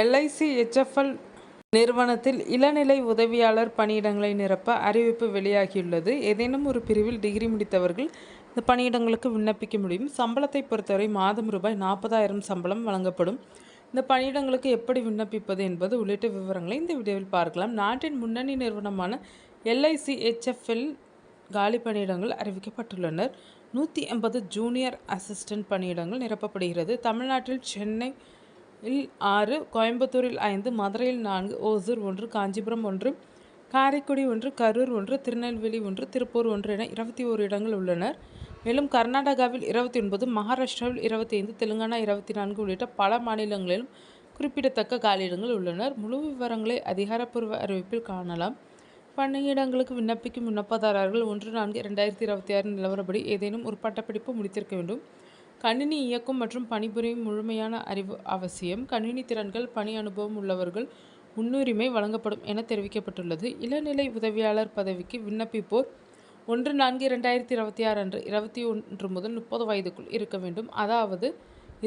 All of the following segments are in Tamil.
LIC HFL நிறுவனத்தில் இளநிலை உதவியாளர் பணியிடங்களை நிரப்ப அறிவிப்பு வெளியாகியுள்ளது. ஏதேனும் ஒரு பிரிவில் டிகிரி முடித்தவர்கள் இந்த பணியிடங்களுக்கு விண்ணப்பிக்க முடியும். சம்பளத்தை பொறுத்தவரை மாதம் ரூ.40,000 சம்பளம் வழங்கப்படும். இந்த பணியிடங்களுக்கு எப்படி விண்ணப்பிப்பது என்பது உள்ளிட்ட விவரங்களை இந்த வீடியோவில் பார்க்கலாம். நாட்டின் முன்னணி நிறுவனமான LIC HFL காலி பணியிடங்கள் அறிவிக்கப்பட்டுள்ளனர். 180 ஜூனியர் அசிஸ்டன்ட் பணியிடங்கள் நிரப்பப்படுகிறது. தமிழ்நாட்டில் சென்னை 6, கோயம்புத்தூரில் 5, மதுரையில் 4, ஓசூர் 1, காஞ்சிபுரம் 1, காரைக்குடி 1, கரூர் 1, திருநெல்வேலி 1, திருப்பூர் 1 என 21 இடங்கள் உள்ளனர். மேலும் கர்நாடகாவில் 29, மகாராஷ்டிராவில் 25, தெலுங்கானா 24 உள்ளிட்ட பல மாநிலங்களிலும் குறிப்பிடத்தக்க காலியிடங்கள் உள்ளனர். முழு விவரங்களை அதிகாரப்பூர்வ அறிவிப்பில் காணலாம். பணியிடங்களுக்கு விண்ணப்பிக்கும் விண்ணப்பதாரர்கள் 1/4/2026 நிலவரப்படி ஏதேனும் ஒரு பட்டப்படிப்பு முடித்திருக்க வேண்டும். கணினி இயக்கும் மற்றும் பணிபுரியும் முழுமையான அறிவு அவசியம். கணினி திறன்கள், பணி அனுபவம் உள்ளவர்கள் முன்னுரிமை வழங்கப்படும் என தெரிவிக்கப்பட்டுள்ளது. இளநிலை உதவியாளர் பதவிக்கு விண்ணப்பிப்போர் 1/4/2026 அன்று 21 முதல் 30 வயதுக்குள் இருக்க வேண்டும். அதாவது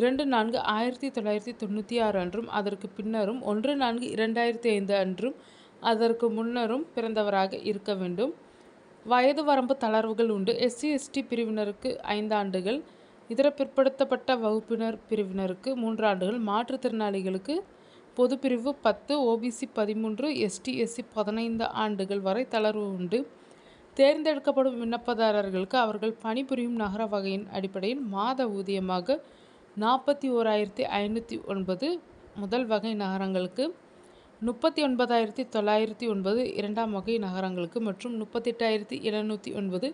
2/4/1996 அன்றும் அதற்கு பின்னரும் 1/4/2005 அன்றும் அதற்கு முன்னரும் பிறந்தவராக இருக்க வேண்டும். வயது வரம்பு தளர்வுகள் உண்டு. SC/ST பிரிவினருக்கு 5 ஆண்டுகள், இதர பிற்படுத்தப்பட்ட வகுப்பினர் பிரிவினருக்கு 3 ஆண்டுகள், மாற்றுத்திறனாளிகளுக்கு பொதுப்பிரிவு 10, OBC 13, ST/SC 15 ஆண்டுகள் வரை தளர்வு உண்டு. தேர்ந்தெடுக்கப்படும் விண்ணப்பதாரர்களுக்கு அவர்கள் பணிபுரியும் நகர வகையின் அடிப்படையில் மாத ஊதியமாக 41,509 முதல் வகை நகரங்களுக்கு, 39,909 இரண்டாம் வகை நகரங்களுக்கு மற்றும் 38,709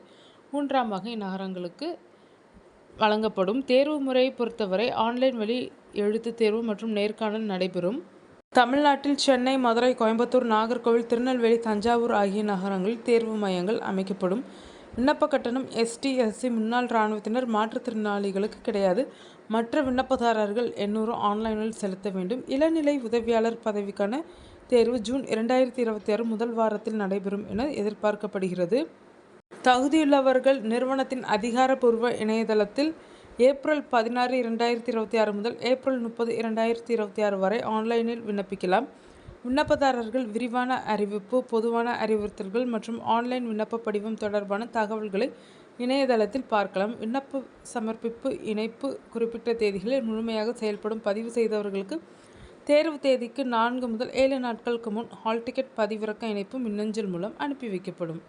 மூன்றாம் வகை நகரங்களுக்கு வழங்கப்படும். தேர்வு முறையை பொறுத்தவரை ஆன்லைன் வழி எழுத்துத் தேர்வு மற்றும் நேர்காணல் நடைபெறும். தமிழ்நாட்டில் சென்னை, மதுரை, கோயம்புத்தூர், நாகர்கோவில், திருநெல்வேலி, தஞ்சாவூர் ஆகிய நகரங்களில் தேர்வு மையங்கள் அமைக்கப்படும். விண்ணப்ப கட்டணம் ST/SC முன்னாள் இராணுவத்தினர், மாற்றுத்திறனாளிகளுக்கு கிடையாது. மற்ற விண்ணப்பதாரர்கள் 800 ஆன்லைனில் செலுத்த வேண்டும். இளநிலை உதவியாளர் பதவிக்கான தேர்வு ஜூன் 2026 முதல் வாரத்தில் நடைபெறும் என எதிர்பார்க்கப்படுகிறது. தகுதியுள்ளவர்கள் நிறுவனத்தின் அதிகாரப்பூர்வ இணையதளத்தில் ஏப்ரல் 16, 2026 முதல் ஏப்ரல் 30, 2026 வரை ஆன்லைனில் விண்ணப்பிக்கலாம். விண்ணப்பதாரர்கள் விரிவான அறிவிப்பு, பொதுவான அறிவுறுத்தல்கள் மற்றும் ஆன்லைன் விண்ணப்ப படிவம் தொடர்பான தகவல்களை இணையதளத்தில் பார்க்கலாம். விண்ணப்ப சமர்ப்பிப்பு இணைப்பு குறிப்பிட்ட தேதிகளில் முழுமையாக செயல்படும். பதிவு செய்தவர்களுக்கு தேர்வு தேதிக்கு 4 முதல் 7 நாட்களுக்கு முன் ஹால் டிக்கெட் பதிவிறக்க இணைப்பு மின்னஞ்சல் மூலம் அனுப்பி வைக்கப்படும்.